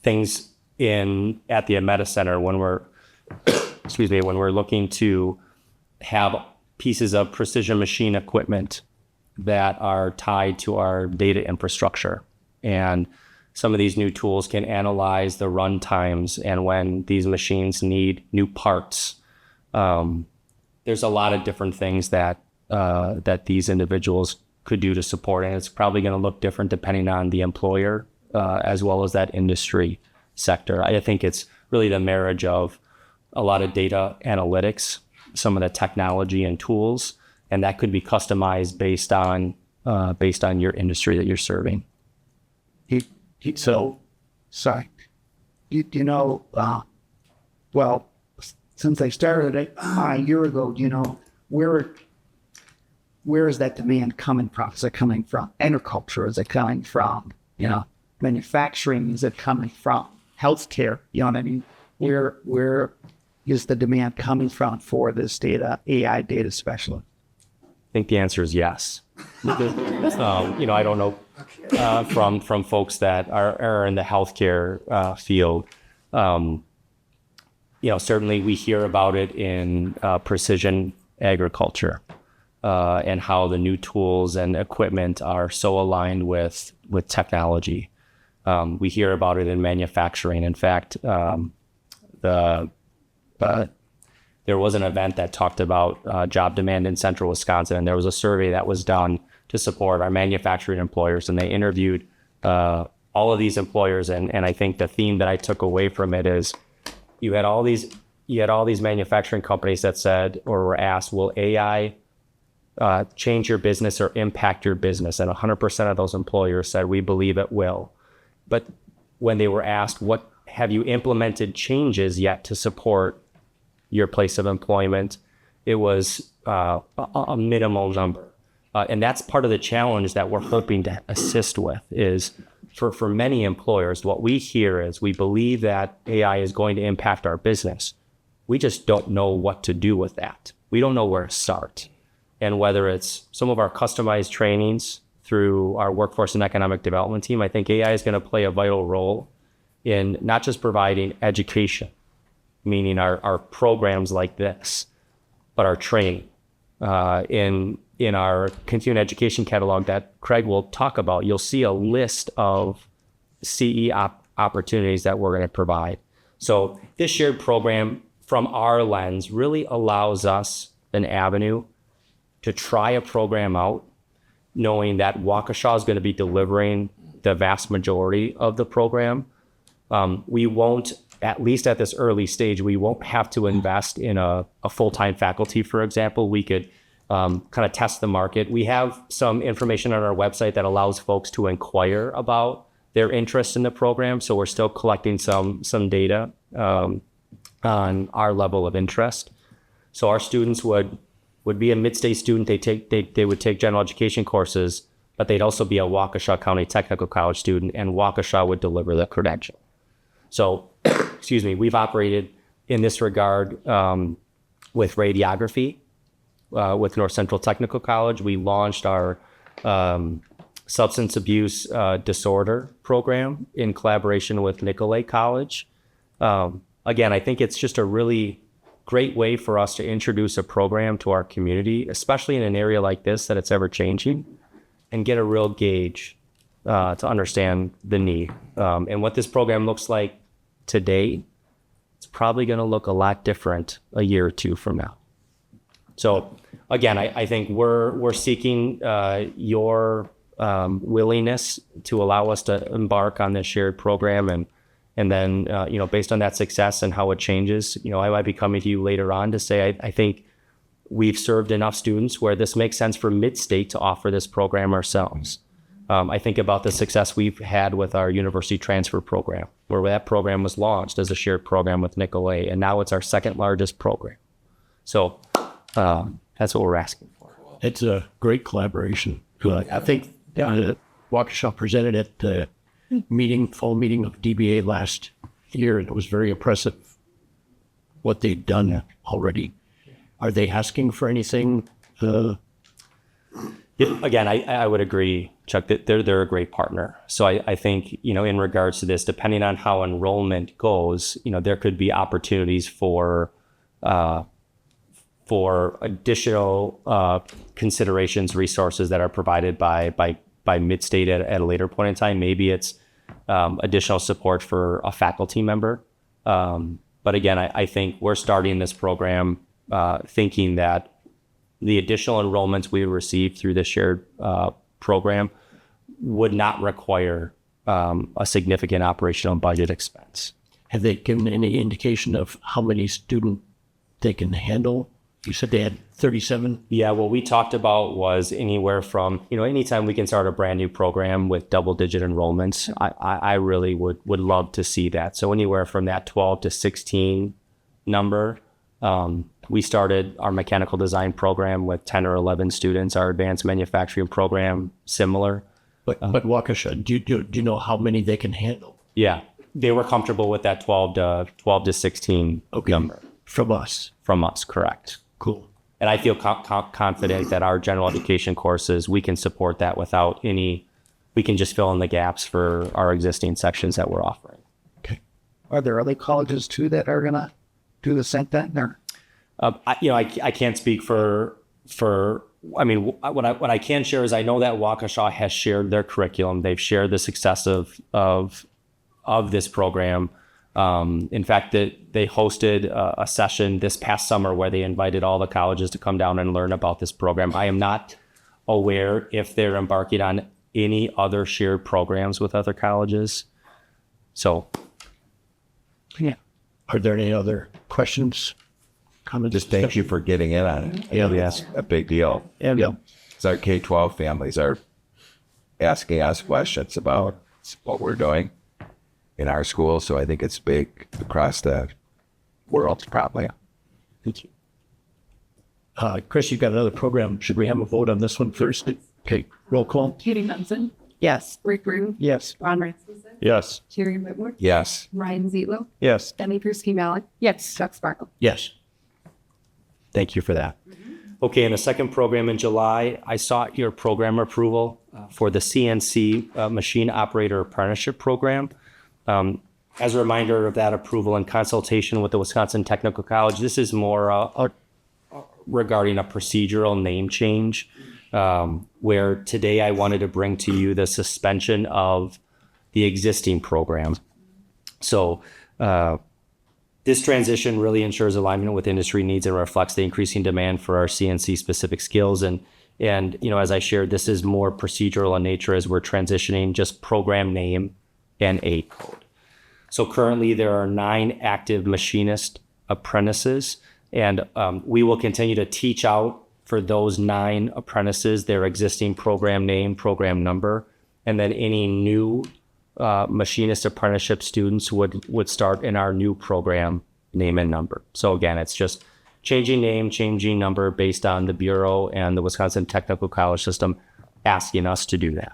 Things at the Ameta Center when we're looking to have pieces of precision machine equipment that are tied to our data infrastructure. And some of these new tools can analyze the run times and when these machines need new parts. There's a lot of different things that these individuals could do to support, and it's probably going to look different depending on the employer as well as that industry sector. I think it's really the marriage of a lot of data analytics, some of the technology and tools, and that could be customized based on your industry that you're serving. So, Sorry. you know, well, since I started it a year ago, you know, where is that demand coming from? Is it coming from agriculture? Is it coming from, you know, manufacturing? Is it coming from healthcare? You know what I mean? Where is the demand coming from for this AI data specialist? I think the answer is yes. You know, I don't know from folks that are in the healthcare field. You know, certainly we hear about it in precision agriculture and how the new tools and equipment are so aligned with technology. We hear about it in manufacturing. In fact, there was an event that talked about job demand in central Wisconsin, and there was a survey that was done to support our manufacturing employers, and they interviewed all of these employers. And I think the theme that I took away from it is you had all these manufacturing companies that said or were asked, will AI change your business or impact your business? And 100% of those employers said, we believe it will. But when they were asked, what have you implemented changes yet to support your place of employment, it was a minimal number. And that's part of the challenge that we're hoping to assist with is for many employers, what we hear is we believe that AI is going to impact our business. We just don't know what to do with that. We don't know where to start. And whether it's some of our customized trainings through our workforce and economic development team, I think AI is going to play a vital role in not just providing education, meaning our programs like this, but our training. In our continuing education catalog that Craig will talk about, you'll see a list of CE opportunities that we're going to provide. So this shared program from our lens really allows us an avenue to try a program out, knowing that Waukesha is going to be delivering the vast majority of the program. We won't, at least at this early stage, we won't have to invest in a full-time faculty, for example. We could kind of test the market. We have some information on our website that allows folks to inquire about their interest in the program. So we're still collecting some data on our level of interest. So our students would be a mid-state student. They would take general education courses, but they'd also be a Waukesha County Technical College student, and Waukesha would deliver the credential. So, excuse me, we've operated in this regard with radiography. With North Central Technical College, we launched our substance abuse disorder program in collaboration with Nicolet College. Again, I think it's just a really great way for us to introduce a program to our community, especially in an area like this that it's ever changing, and get a real gauge to understand the need. And what this program looks like today, it's probably going to look a lot different a year or two from now. So again, I think we're seeking your willingness to allow us to embark on this shared program, and then you know, based on that success and how it changes, you know, I might be coming to you later on to say I think we've served enough students where this makes sense for Mid-State to offer this program ourselves. I think about the success we've had with our university transfer program, where that program was launched as a shared program with Nicolet, and now it's our second largest program. So that's what we're asking for. It's a great collaboration. I think Waukesha presented at the fall meeting of DBA last year, and it was very impressive what they'd done already. Are they asking for anything? Again, I would agree, Chuck, that they're a great partner. So I think, you know, in regards to this, depending on how enrollment goes, you know, there could be opportunities for additional considerations, resources that are provided by Mid-State at a later point in time. Maybe it's additional support for a faculty member. But again, I think we're starting this program thinking that the additional enrollments we receive through this shared program would not require a significant operational budget expense. Have they given any indication of how many students they can handle You said they had 37. Yeah, what we talked about was anywhere from, anytime we can start a brand new program with double digit enrollments, I really would love to see that. So anywhere from that 12 to 16 number. We started our mechanical design program with 10 or 11 students, our advanced manufacturing program, similar. But Waukesha, do you know how many they can handle? Yeah, they were comfortable with that 12 to 16 number. From us. From us, correct. Cool. And I feel confident that our general education courses, we can support that without we can just fill in the gaps for our existing sections that we're offering. Okay. Are there other colleges too that are gonna do the same thing? Or I can't speak for. I mean, what I can share is I know that Waukesha has shared their curriculum. They've shared the success of this program. In fact, they hosted a session this past summer where they invited all the colleges to come down and learn about this program. I am not aware if they're embarking on any other shared programs with other colleges. So, yeah. Are there any other questions? Comments? Just thank you for getting in on it. Yeah. That's a big deal. And Because our K-12 families are asking us questions about what we're doing in our school. So I think it's big across the world, probably. thank you. Chris, you've got another program. Should we have a vote on this one first? Okay, roll call. Katie Benson, Yes. Rick Rude, yes, Ron Rasmussen, Yes. Terry Whitmore, Yes. Ryan Zietlow, Yes. Demi Piersky-Malik, Yes. Chuck Sparkle. Yes. thank you for that. Okay, in the second program in July, I sought your program approval for the CNC Machine Operator Apprenticeship Program. As a reminder of that approval and consultation with the Wisconsin Technical College, this is more regarding a procedural name change, where today I wanted to bring to you the suspension of the existing program. So this transition really ensures alignment with industry needs and reflects the increasing demand for our CNC specific skills. And as I shared, this is more procedural in nature as we're transitioning just program name and aid code. So currently there are 9 active machinist apprentices, and we will continue to teach out for those 9 apprentices their existing program name, program number, and then any new machinist apprenticeship students would start in our new program name and number. So again, it's just changing name, changing number based on the Bureau and the Wisconsin Technical College system asking us to do that.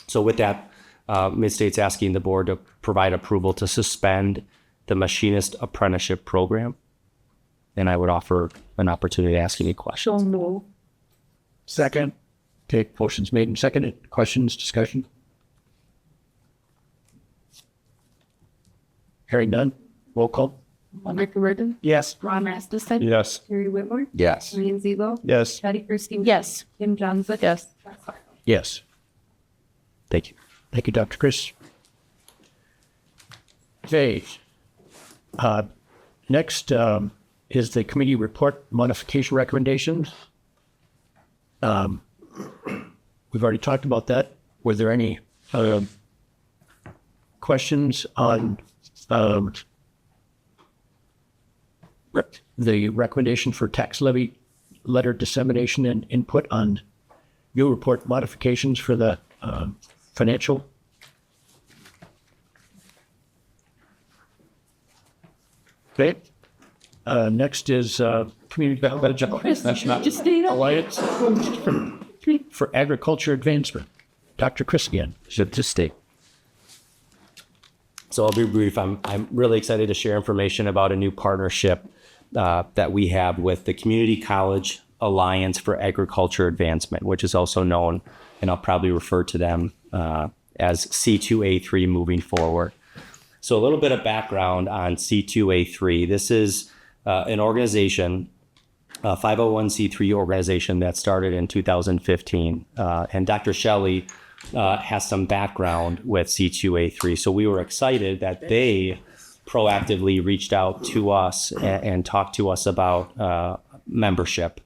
So with that, Mid-State's asking the board to provide approval to suspend the machinist apprenticeship program. And I would offer an opportunity to ask any questions. Second. Okay, motion's made and seconded. Questions, discussion? Hearing none. Roll call. Rick Rude, yes, Ron Rasmussen, Yes. Terry Whitmore, Yes. Ryan Zietlow, Yes. Demi Piersky-Malik, Yes. Kim Johnson, Yes. Chuck Sparkle. Yes. Thank you. Thank you, Dr. Chris. Okay. Next is the committee report modification recommendations. We've already talked about that. Were there any questions on the recommendation for tax levy letter dissemination and input on new report modifications for the financial? Okay. Next is Community Development Alliance for Agriculture Advancement. Dr. Chris again. Just stay. So I'll be brief. I'm really excited to share information about a new partnership that we have with the Community College Alliance for Agriculture Advancement, which is also known, and I'll probably refer to them as C2A3 moving forward. So a little bit of background on C2A3. This is an organization, a 501c3 organization that started in 2015. And Dr. Shelley has some background with C2A3. So we were excited that they proactively reached out to us and talked to us about membership.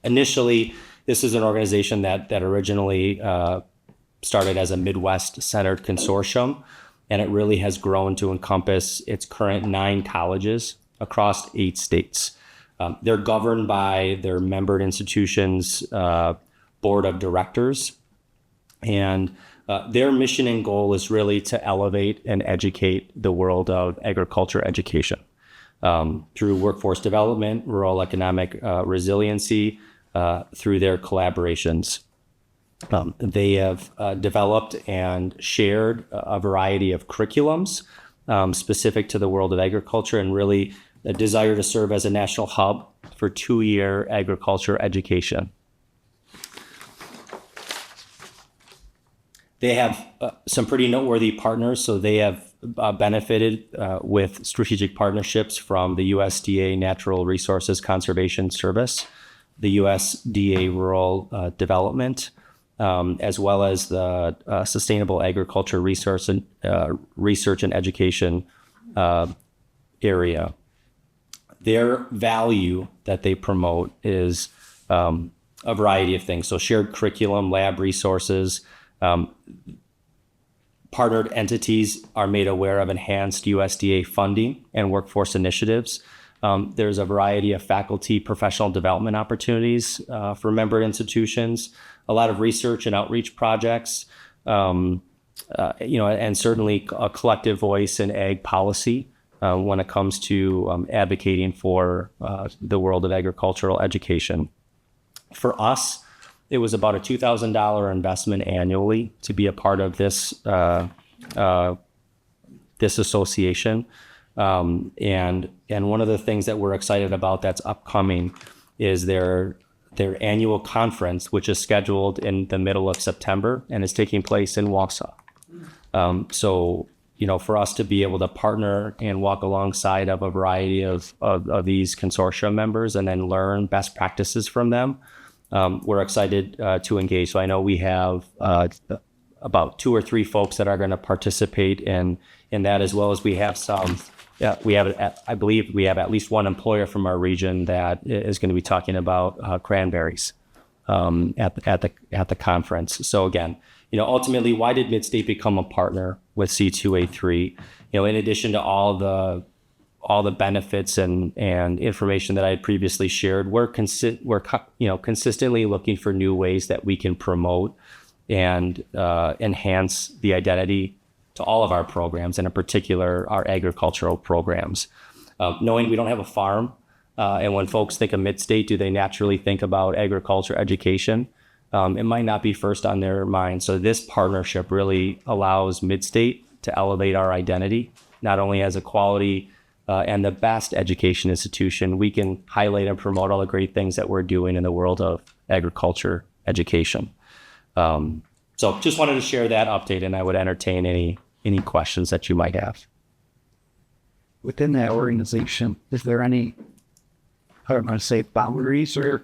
Initially, this is an organization that originally started as a Midwest-centered consortium, and it really has grown to encompass its current 9 colleges across 8 states. They're governed by their member institutions' board of directors. And their mission and goal is really to elevate and educate the world of agriculture education through workforce development, rural economic resiliency, through their collaborations. They have developed and shared a variety of curriculums specific to the world of agriculture, and really a desire to serve as a national hub for 2-year agriculture education. They have some pretty noteworthy partners. So they have benefited with strategic partnerships from the USDA Natural Resources Conservation Service, the USDA Rural Development, as well as the Sustainable Agriculture Research and Education area. Their value that they promote is a variety of things. So shared curriculum, lab resources. Partnered entities are made aware of enhanced USDA funding and workforce initiatives. There's a variety of faculty professional development opportunities for member institutions, a lot of research and outreach projects, and certainly a collective voice in ag policy when it comes to advocating for the world of agricultural education. For us, it was about a $2,000 investment annually to be a part of this this association. And one of the things that we're excited about that's upcoming is their annual conference, which is scheduled in the middle of September and is taking place in Wausau. So, for us to be able to partner and walk alongside of a variety of these consortium members and then learn best practices from them, we're excited to engage. So I know we have about 2 or 3 folks that are going to participate in that, as well as we have some. I believe we have at least one employer from our region that is going to be talking about cranberries at the conference. So again, ultimately, why did Midstate become a partner with C2A3? In addition to all the benefits and information that I had previously shared, we're consistently looking for new ways that we can promote and enhance the identity to all of our programs, and in particular our agricultural programs. Knowing we don't have a farm, and when folks think of Midstate, do they naturally think about agriculture education? It might not be first on their mind. So this partnership really allows Midstate to elevate our identity, not only as a quality and the best education institution. We can highlight and promote all the great things that we're doing in the world of agriculture education. So just wanted to share that update, and I would entertain any questions that you might have. Within that organization, is there any, I don't want to say boundaries or,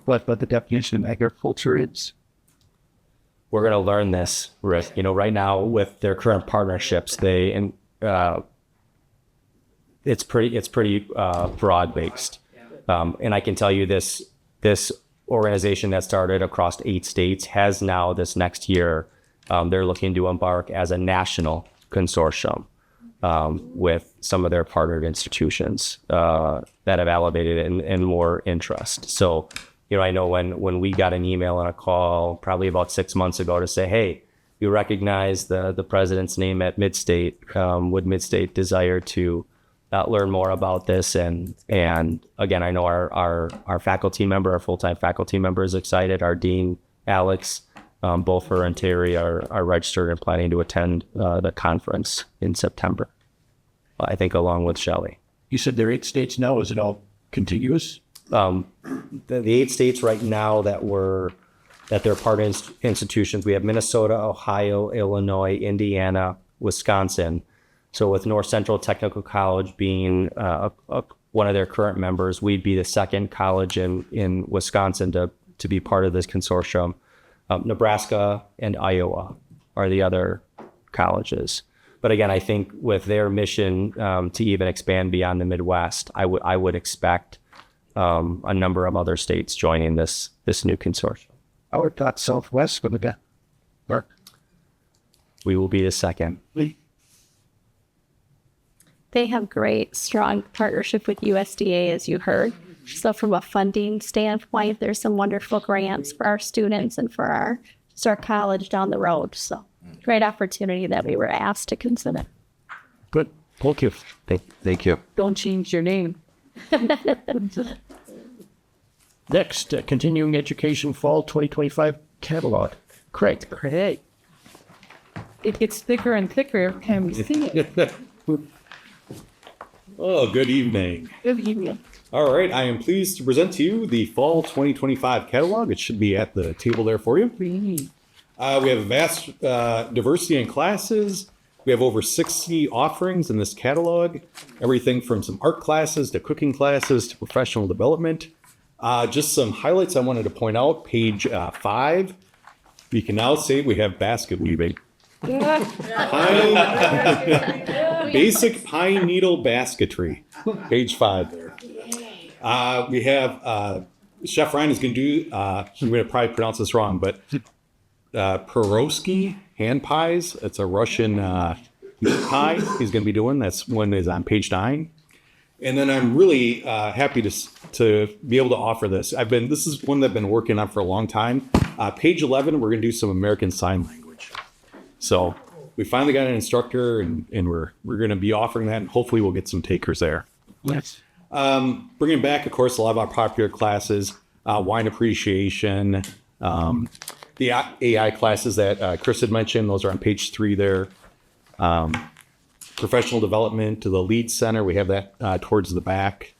what the definition of agriculture is? We're going to learn this, Rick. Right now with their current partnerships, it's pretty broad based. And I can tell you this organization that started across 8 states has now this next year, they're looking to embark as a national consortium with some of their partnered institutions that have elevated and more interest. So, I know when we got an email and a call probably about 6 months ago to say, hey, you recognize the president's name at Midstate. Would Midstate desire to learn more about this? And again, I know our faculty member, our full-time faculty member is excited. Our dean, Alex, both her and Terry are registered and planning to attend the conference in September, I think, along with Shelley. You said there are 8 states now. Is it all contiguous? The 8 states right now that they're part of institutions, we have Minnesota, Ohio, Illinois, Indiana, Wisconsin. So with North Central Technical College being one of their current members, we'd be the second college in Wisconsin to be part of this consortium. Nebraska and Iowa are the other colleges. But again, I think with their mission to even expand beyond the Midwest, I would expect a number of other states joining this new consortium. I would have thought Southwest would have been. Mark? We will be the second. They have great, strong partnership with USDA, as you heard. So from a funding standpoint, there's some wonderful grants for our students and for our college down the road. So great opportunity that we were asked to consider. Good. Thank you. Thank you. Don't change your name. Next, continuing education fall 2025 catalog. Craig. Great. It gets thicker and thicker every time we see it. Oh, good evening. Good evening. All right, I am pleased to present to you the fall 2025 catalog. It should be at the table there for you. We have a vast diversity in classes. We have over 60 offerings in this catalog, everything from some art classes to cooking classes to professional development. Just some highlights I wanted to point out. Page 5, we can now say we have basket weaving. Basic pine needle basketry. Page 5 there. We have Chef Ryan is going to do, I'm going to probably pronounce this wrong, but Pierogi hand pies. It's a Russian meat pie he's going to be doing. That's one is on page 9. And then I'm really happy to be able to offer this. This is one that I've been working on for a long time. Page 11, we're going to do some American Sign Language. So we finally got an instructor, and we're going to be offering that, and hopefully we'll get some takers there. Yes. Bringing back, of course, a lot of our popular classes, wine appreciation, the AI classes that Chris had mentioned. Those are on page 3 there. Professional development to the lead center. We have that towards the back.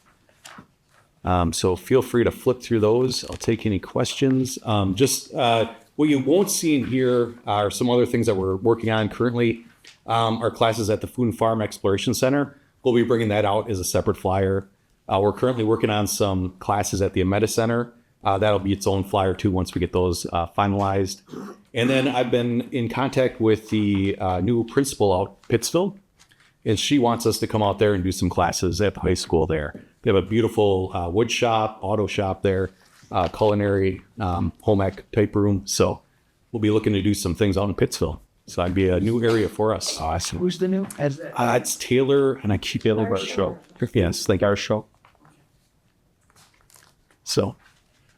So feel free to flip through those. I'll take any questions. What you won't see in here are some other things that we're working on currently. Our classes at the Food and Farm Exploration Center. We'll be bringing that out as a separate flyer. We're currently working on some classes at the Ameta Center. That'll be its own flyer too once we get those finalized. And then I've been in contact with the new principal out Pittsfield, and she wants us to come out there and do some classes at the high school there. They have a beautiful wood shop, auto shop there, culinary, home ec type room. So we'll be looking to do some things out in Pittsfield. So that'd be a new area for us. Awesome. Who's the new? It's Taylor, and I keep it over show. Yes, thank our show. So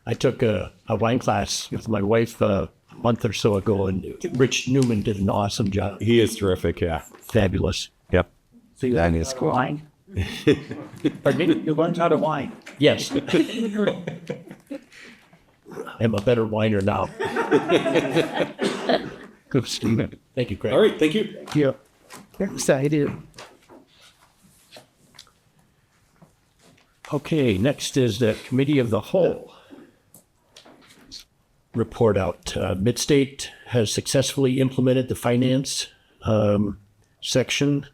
I took a wine class with my wife a month or so ago, and Rich Newman did an awesome job. He is terrific. Yeah. Fabulous. Yep. That is cool. Wine? Pardon me? You learned how to wine? Yes. I'm a better whiner now. Good, Stephen. Thank you, Craig. All right. Thank you. Yeah. Excited. Okay, next is the Committee of the Whole report out. Midstate has successfully implemented the finance section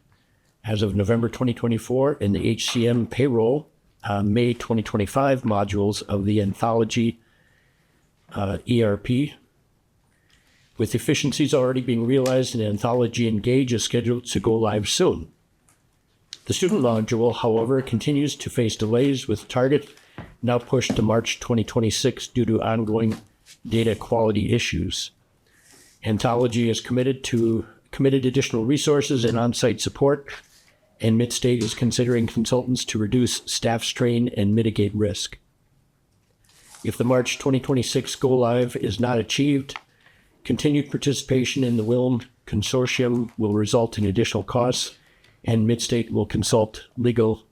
as of November 2024 in the HCM payroll May 2025 modules of the Anthology ERP. With efficiencies already being realized, an Anthology Engage is scheduled to go live soon. The student module, however, continues to face delays, with target now pushed to March 2026 due to ongoing data quality issues. Anthology is committed additional resources and on-site support, and Midstate is considering consultants to reduce staff strain and mitigate risk. If the March 2026 go live is not achieved, continued participation in the WILM consortium will result in additional costs, and Midstate will consult legal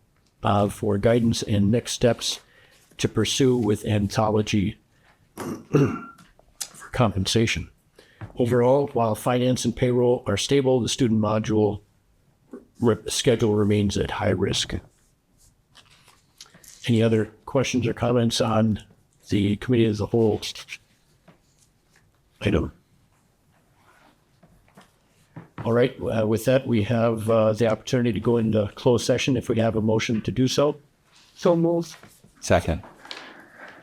for guidance and next steps to pursue with Anthology for compensation. Overall, while finance and payroll are stable, the student module schedule remains at high risk. Any other questions or comments on the committee as a whole item? All right, with that, we have the opportunity to go into closed session if we have a motion to do so. So moved. Second.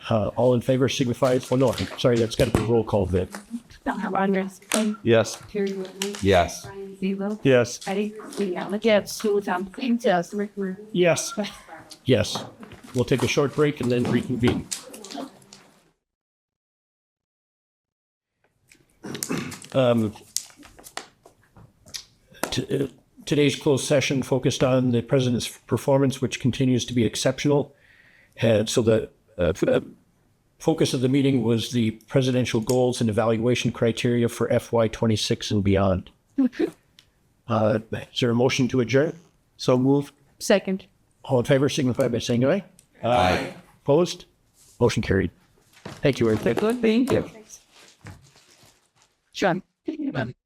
All in favor signify. Oh, no, I'm sorry, that's got to be a roll call, Vic. Yes. Yes. Yes. Yes. Yes. We'll take a short break and then reconvene. Today's closed session focused on the president's performance, which continues to be exceptional, And so the focus of the meeting was the presidential goals and evaluation criteria for FY26 and beyond. Is there a motion to adjourn? So moved. Second. All in favor signify by saying aye. Aye. Opposed? Motion carried. Thank you, Eric. Thank you. Sure.